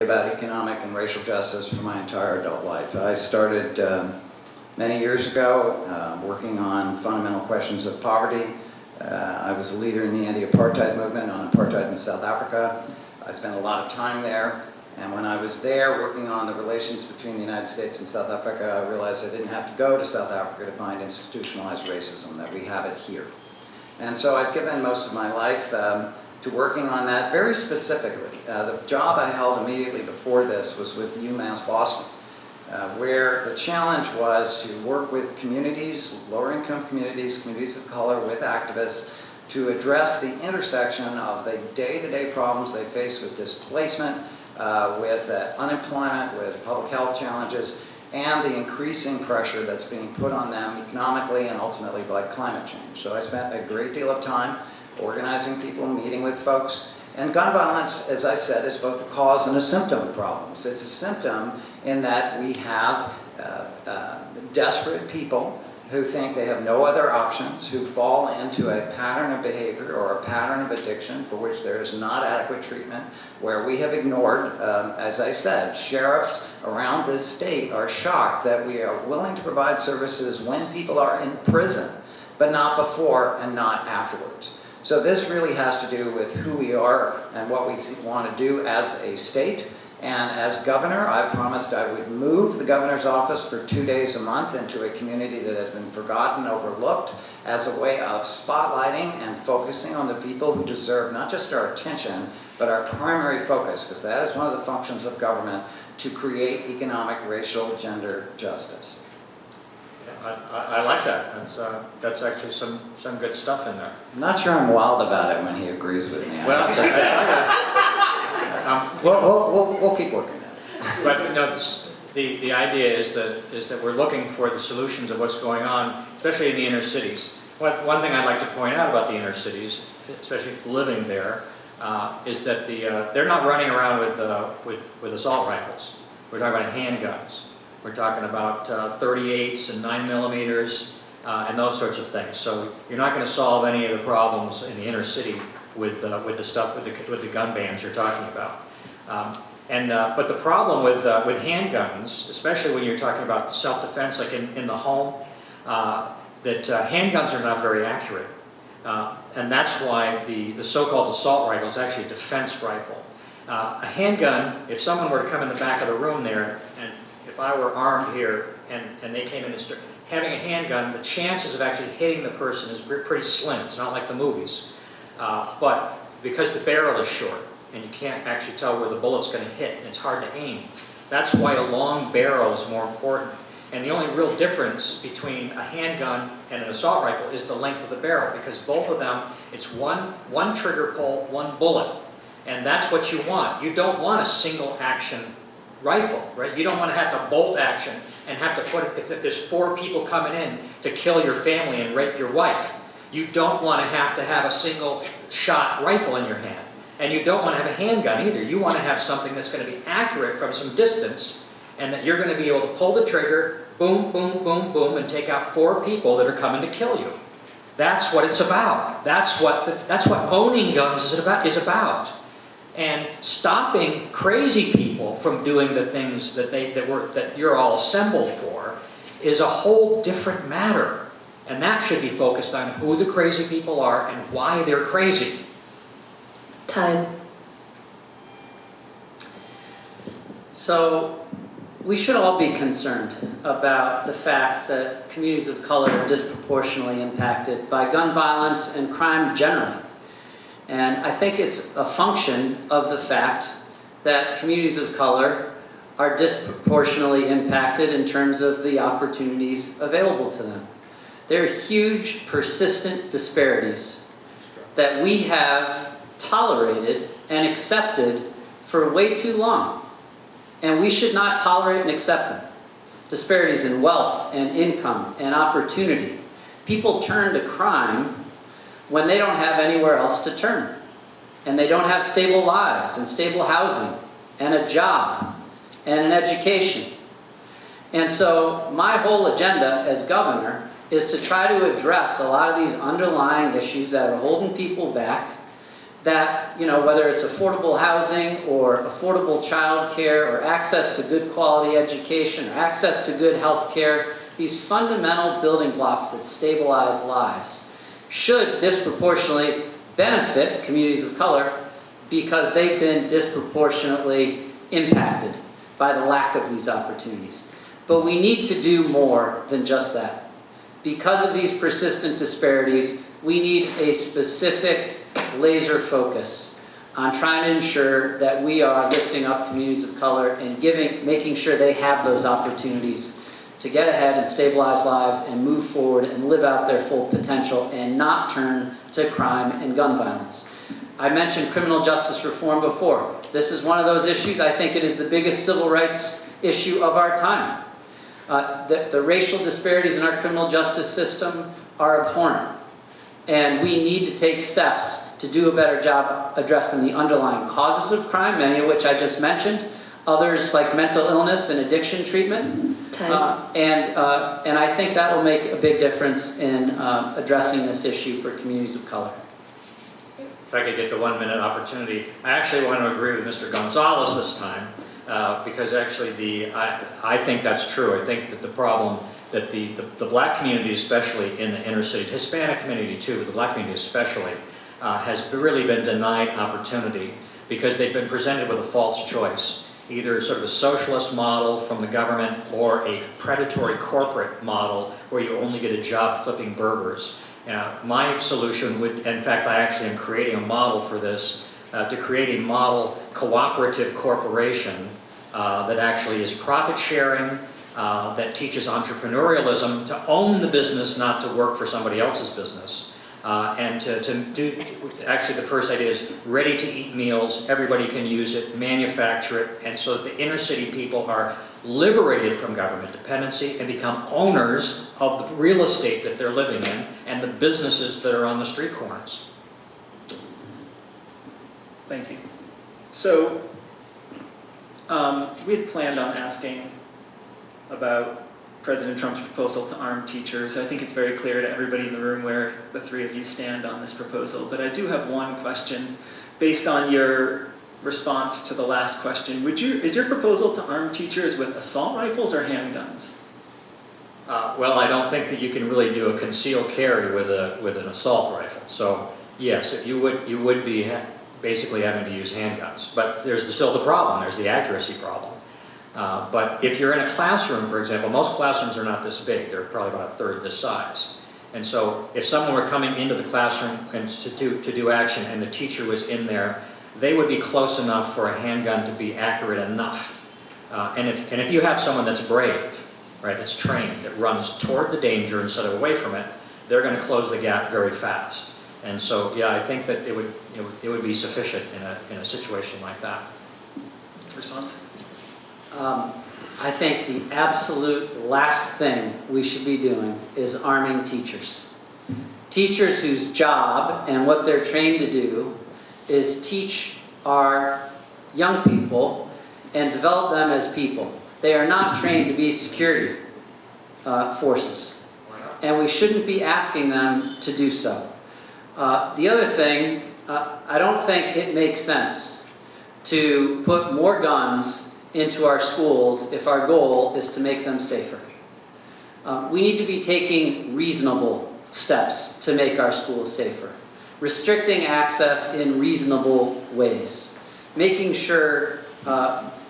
About economic and racial justice for my entire adult life. I started many years ago working on fundamental questions of poverty. I was a leader in the anti-apartheid movement on apartheid in South Africa. I spent a lot of time there, and when I was there working on the relations between the United States and South Africa, I realized I didn't have to go to South Africa to find institutionalized racism, that we have it here. And so I've given most of my life to working on that very specifically. The job I held immediately before this was with UMass Boston, where the challenge was to work with communities, lower income communities, communities of color, with activists, to address the intersection of the day-to-day problems they face with displacement, with unemployment, with public health challenges, and the increasing pressure that's being put on them economically and ultimately by climate change. So I spent a great deal of time organizing people, meeting with folks. And gun violence, as I said, is both a cause and a symptom of problems. It's a symptom in that we have desperate people who think they have no other options, who fall into a pattern of behavior or a pattern of addiction for which there is not adequate treatment, where we have ignored, as I said, sheriffs around this state are shocked that we are willing to provide services when people are in prison, but not before and not afterwards. So this really has to do with who we are and what we want to do as a state. And as governor, I promised I would move the governor's office for 2 days a month into a community that had been forgotten, overlooked, as a way of spotlighting and focusing on the people who deserve not just our attention, but our primary focus, because that is one of the functions of government, to create economic, racial, gender justice. I like that. That's actually some good stuff in there. I'm not sure I'm wild about it when he agrees with me. Well, we'll keep working at it. But you know, the idea is that we're looking for the solutions of what's going on, especially in the inner cities. One thing I'd like to point out about the inner cities, especially living there, is that they're not running around with assault rifles. We're talking about handguns. We're talking about 38s and 9mm and those sorts of things. So you're not going to solve any of the problems in the inner city with the stuff with the gun bans you're talking about. But the problem with handguns, especially when you're talking about self-defense, like in the home, that handguns are not very accurate, and that's why the so-called assault rifle is actually a defense rifle. A handgun, if someone were to come in the back of the room there, and if I were armed here and they came in and started having a handgun, the chances of actually hitting the person is pretty slim. It's not like the movies. But because the barrel is short and you can't actually tell where the bullet's going to hit and it's hard to aim, that's why a long barrel is more important. And the only real difference between a handgun and an assault rifle is the length of the barrel, because both of them, it's one trigger pull, one bullet. And that's what you want. You don't want a single action rifle, right? You don't want to have to bolt action and have to put, if there's 4 people coming in to kill your family and rape your wife, you don't want to have a single shot rifle in your hand. And you don't want to have a handgun either. You want to have something that's going to be accurate from some distance, and that you're going to be able to pull the trigger, boom, boom, boom, boom, and take out 4 people that are coming to kill you. That's what it's about. That's what owning guns is about. And stopping crazy people from doing the things that you're all assembled for is a whole different matter. And that should be focused on who the crazy people are and why they're crazy. Time. So we should all be concerned about the fact that communities of color are disproportionately impacted by gun violence and crime generally. And I think it's a function of the fact that communities of color are disproportionately impacted in terms of the opportunities available to them. There are huge, persistent disparities that we have tolerated and accepted for way too long. And we should not tolerate and accept them. Disparities in wealth and income and opportunity. People turn to crime when they don't have anywhere else to turn. And they don't have stable lives and stable housing and a job and an education. And so my whole agenda as governor is to try to address a lot of these underlying issues that are holding people back that, whether it's affordable housing or affordable childcare or access to good quality education or access to good health care, these fundamental building blocks that stabilize lives should disproportionately benefit communities of color because they've been disproportionately impacted by the lack of these opportunities. But we need to do more than just that. Because of these persistent disparities, we need a specific laser focus on trying to ensure that we are lifting up communities of color and making sure they have those opportunities to get ahead and stabilize lives and move forward and live out their full potential and not turn to crime and gun violence. I mentioned criminal justice reform before. This is one of those issues. I think it is the biggest civil rights issue of our time. The racial disparities in our criminal justice system are abhorrent. And we need to take steps to do a better job addressing the underlying causes of crime, many of which I just mentioned. Others like mental illness and addiction treatment. And I think that will make a big difference in addressing this issue for communities of color. If I could get the 1 minute opportunity, I actually want to agree with Mr. Gonzalez this time, because actually I think that's true. I think that the problem that the black community, especially in the inner cities, Hispanic community too, but the black community especially, has really been denied opportunity because they've been presented with a false choice. Either sort of a socialist model from the government or a predatory corporate model where you only get a job flipping burgers. My solution would, in fact, I actually am creating a model for this, to create a model cooperative corporation that actually is profit sharing, that teaches entrepreneurialism, to own the business, not to work for somebody else's business. And to do, actually the first idea is ready-to-eat meals, everybody can use it, manufacture it, and so that the inner city people are liberated from government dependency and become owners of the real estate that they're living in and the businesses that are on the street corners. Thank you. So, we had planned on asking about President Trump's proposal to arm teachers. I think it's very clear to everybody in the room where the three of you stand on this proposal. But I do have one question based on your response to the last question. Is your proposal to arm teachers with assault rifles or handguns? Well, I don't think that you can really do a concealed carry with an assault rifle. So yes, you would be basically having to use handguns. But there's still the problem. There's the accuracy problem. But if you're in a classroom, for example, most classrooms are not this big. They're probably about a third this size. And so if someone were coming into the classroom and to do action and the teacher was in there, they would be close enough for a handgun to be accurate enough. And if you have someone that's brave, right, that's trained, that runs toward the danger instead of away from it, they're going to close the gap very fast. And so, yeah, I think that it would be sufficient in a situation like that. Response? I think the absolute last thing we should be doing is arming teachers. Teachers whose job and what they're trained to do is teach our young people and develop them as people. They are not trained to be security forces, and we shouldn't be asking them to do so. The other thing, I don't think it makes sense to put more guns into our schools if our goal is to make them safer. We need to be taking reasonable steps to make our schools safer. Restricting access in reasonable ways. Making sure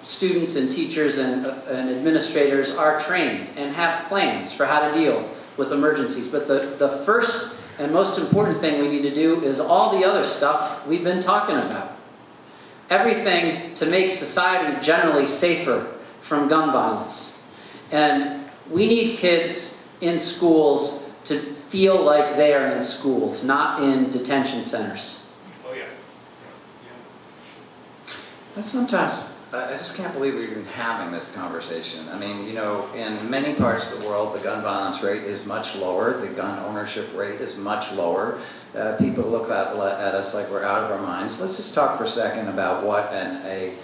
students and teachers and administrators are trained and have plans for how to deal with emergencies. But the first and most important thing we need to do is all the other stuff we've been talking about. Everything to make society generally safer from gun violence. And we need kids in schools to feel like they are in schools, not in detention centers. Oh, yeah. Sometimes, I just can't believe we're even having this conversation. I mean, in many parts of the world, the gun violence rate is much lower. The gun ownership rate is much lower. People look at us like we're out of our minds. Let's just talk for a second about what an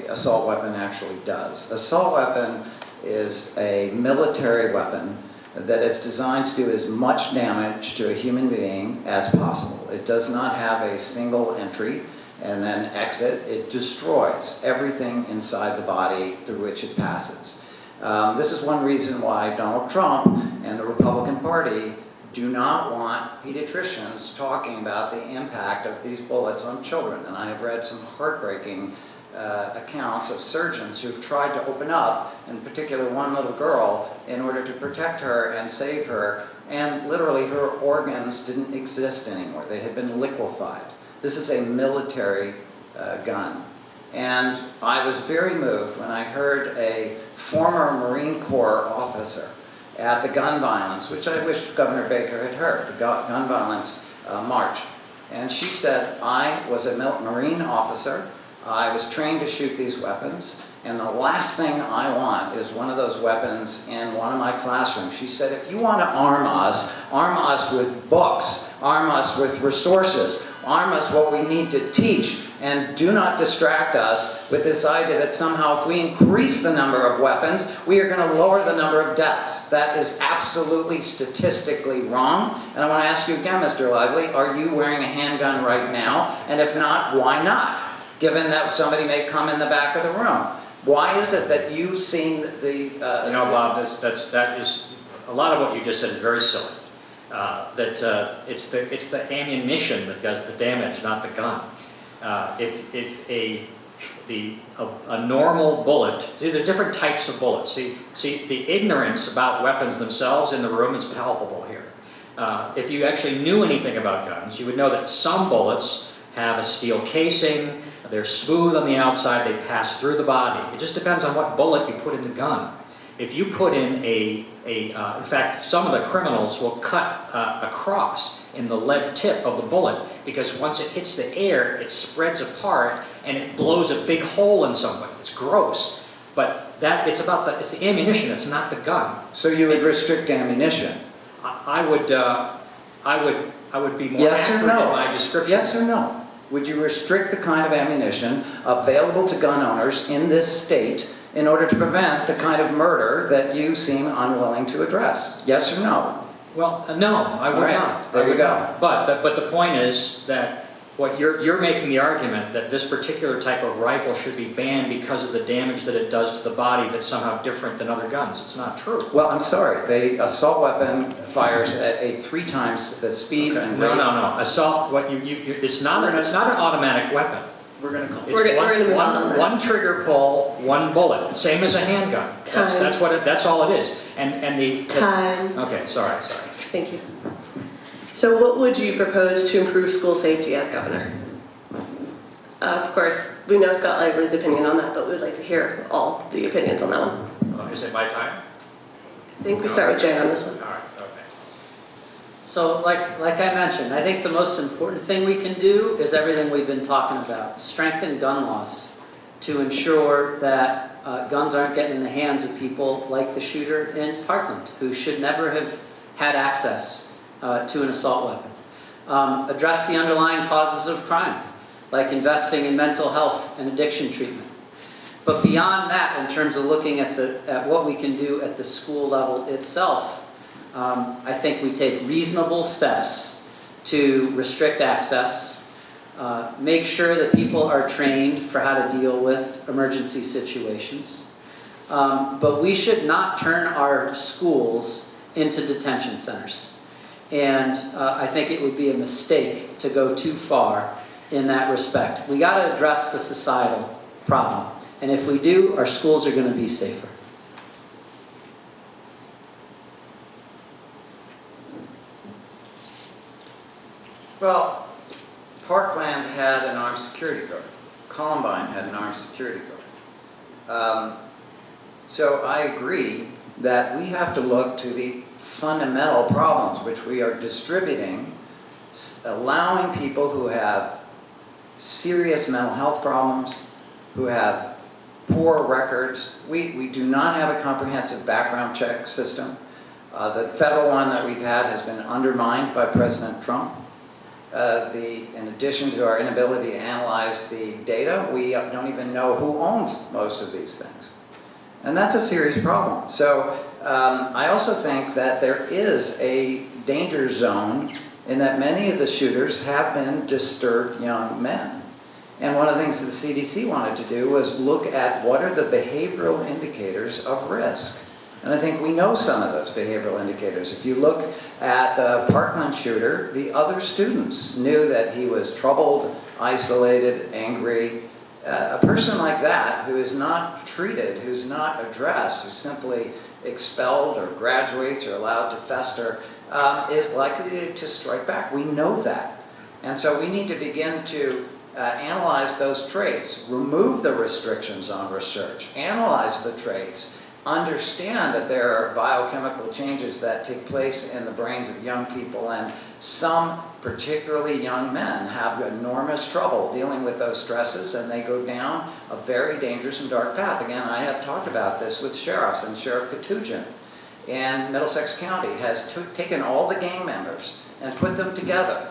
assault weapon actually does. Assault weapon is a military weapon that is designed to do as much damage to a human being as possible. It does not have a single entry and then exit. It destroys everything inside the body through which it passes. This is one reason why Donald Trump and the Republican Party do not want pediatricians talking about the impact of these bullets on children. And I have read some heartbreaking accounts of surgeons who've tried to open up, in particular one little girl, in order to protect her and save her, and literally her organs didn't exist anymore. They had been liquefied. This is a military gun. And I was very moved when I heard a former Marine Corps officer at the gun violence, which I wish Governor Baker had heard, the gun violence march. And she said, I was a Marine officer. I was trained to shoot these weapons, and the last thing I want is one of those weapons in one of my classrooms. She said, if you want to arm us with books, arm us with resources, arm us what we need to teach, and do not distract us with this idea that somehow if we increase the number of weapons, we are going to lower the number of deaths. That is absolutely statistically wrong. And I want to ask you again, Mr. Lively, are you wearing a handgun right now? And if not, why not? Given that somebody may come in the back of the room. Why is it that you've seen the... Bob, that is, a lot of what you just said is very silly. It's the ammunition that does the damage, not the gun. If a normal bullet, there's different types of bullets. See, the ignorance about weapons themselves in the room is palpable here. If you actually knew anything about guns, you would know that some bullets have a steel casing, they're smooth on the outside, they pass through the body. It just depends on what bullet you put in the gun. If you put in in fact, some of the criminals will cut a cross in the lead tip of the bullet because once it hits the air, it spreads apart and it blows a big hole in someone. It's gross. But it's the ammunition, it's not the gun. So you would restrict ammunition? I would be more Yes or accurate no? in my description. Yes or no? Would you restrict the kind of ammunition available to gun owners in this state in order to prevent the kind of murder that you seem unwilling to address? Yes or no? Well, no, I would All right, not. there I would you go. not. But the point is that what you're making the argument that this particular type of rifle should be banned because of the damage that it does to the body that's somehow different than other guns. It's not true. Well, I'm sorry. The assault weapon fires at a 3 times the speed and rate. No. Assault. It's not an automatic weapon. We're going to call It's We're gonna move on then. one trigger pull, one bullet. Same as a handgun. Time. That's all it is. And the Time. Okay, sorry. Thank you. So what would you propose to improve school safety as governor? Of course, we know Scott Lively's opinion on that, but we'd like to hear all the opinions on that one. Is it my time? I think we start with Jay on this one. All right. Okay. So like I mentioned, I think the most important thing we can do is everything we've been talking about. Strengthen gun laws to ensure that guns aren't getting in the hands of people like the shooter in Parkland, who should never have had access to an assault weapon. Address the underlying causes of crime, like investing in mental health and addiction treatment. But beyond that, in terms of looking at what we can do at the school level itself, I think we take reasonable steps to restrict access, make sure that people are trained for how to deal with emergency situations. But we should not turn our schools into detention centers. And I think it would be a mistake to go too far in that respect. We got to address the societal problem. And if we do, our schools are going to be safer. Well, Parkland had an armed security guard. Columbine had an armed security guard. So I agree that we have to look to the fundamental problems which we are distributing, allowing people who have serious mental health problems, who have poor records. We do not have a comprehensive background check system. The federal one that we've had has been undermined by President Trump. In addition to our inability to analyze the data, we don't even know who owns most of these things. And that's a serious problem. So I also think that there is a danger zone in that many of the shooters have been disturbed young men. And one of the things that the CDC wanted to do was look at what are the behavioral indicators of risk. And I think we know some of those behavioral indicators. If you look at the Parkland shooter, the other students knew that he was troubled, isolated, angry. A person like that who is not treated, who's not addressed, who's simply expelled or graduates or allowed to fester, is likely to strike back. We know that. And so we need to begin to analyze those traits, remove the restrictions on research, analyze the traits, understand that there are biochemical changes that take place in the brains of young people, and some, particularly young men, have enormous trouble dealing with those stresses, and they go down a very dangerous and dark path. Again, I have talked about this with sheriffs, and Sheriff Katujan in Middlesex County has taken all the gang members and put them together,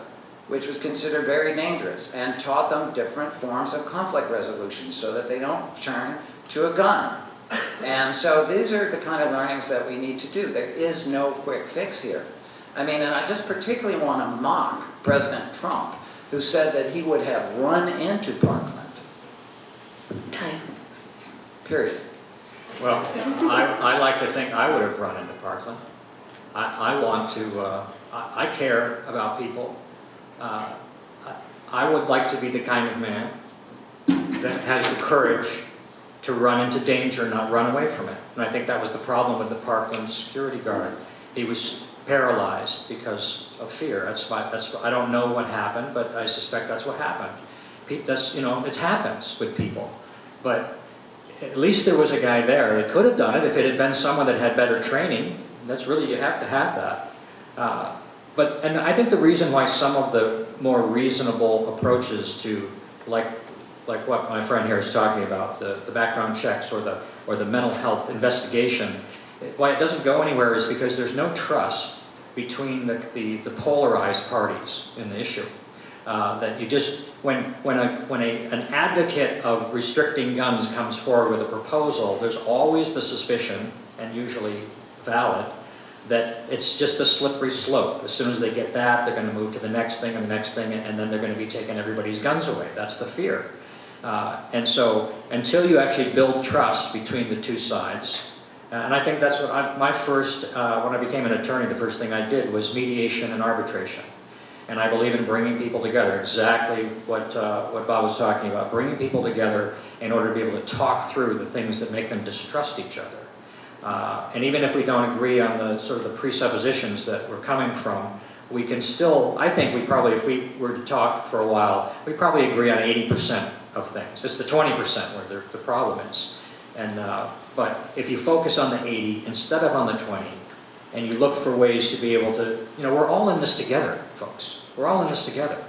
which was considered very dangerous, and taught them different forms of conflict resolution so that they don't turn to a gun. And so these are the kind of learnings that we need to do. There is no quick fix here. I mean, and I just particularly want to mock President Trump, who said that he would have run into Parkland. Time. Period. Well, I like to think I would have run into Parkland. I want to, I care about people. I would like to be the kind of man that has the courage to run into danger and not run away from it. And I think that was the problem with the Parkland security guard. He was paralyzed because of fear. I don't know what happened, but I suspect that's what happened. It happens with people. But at least there was a guy there that could have done it if it had been someone that had better training. That's really, you have to have that. And I think the reason why some of the more reasonable approaches to, like what my friend here is talking about, the background checks or the mental health investigation, why it doesn't go anywhere is because there's no trust between the polarized parties in the issue. That you just, when an advocate of restricting guns comes forward with a proposal, there's always the suspicion, and usually valid, that it's just a slippery slope. As soon as they get that, they're going to move to the next thing and the next thing, and then they're going to be taking everybody's guns away. That's the fear. And so until you actually build trust between the two sides, and I think that's what my first, when I became an attorney, the first thing I did was mediation and arbitration. And I believe in bringing people together, exactly what Bob was talking about, bringing people together in order to be able to talk through the things that make them distrust each other. And even if we don't agree on the sort of the presuppositions that we're coming from, we can still, I think we probably, if we were to talk for a while, we probably agree on 80% of things. It's the 20% where the problem is. And, but if you focus on the 80 instead of on the 20, and you look for ways to be able to, we're all in this together, folks. We're all in this together.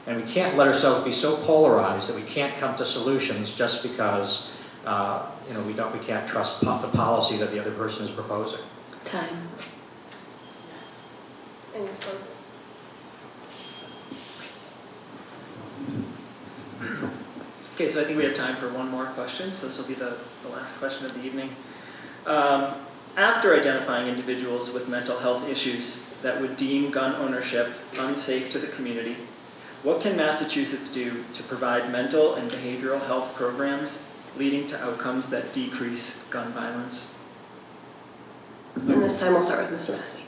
And we can't let ourselves be so polarized that we can't come to solutions just because we can't trust the policy that the other person is proposing. Time. Yes. Any responses? Okay, so I think we have time for one more question, so this will be the last question of the evening. After identifying individuals with mental health issues that would deem gun ownership unsafe to the community, what can Massachusetts do to provide mental and behavioral health programs leading to outcomes that decrease gun violence? And this time we'll start with Mr. Massey.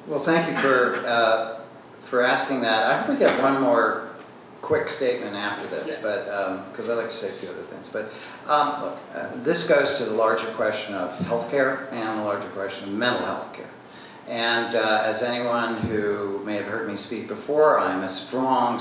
Well, thank you for asking that. I hope we get one more quick statement after this, but because I'd like to say a few other things. But look, this goes to the larger question of healthcare and the larger question of mental health care. And as anyone who may have heard me speak before, I'm a strong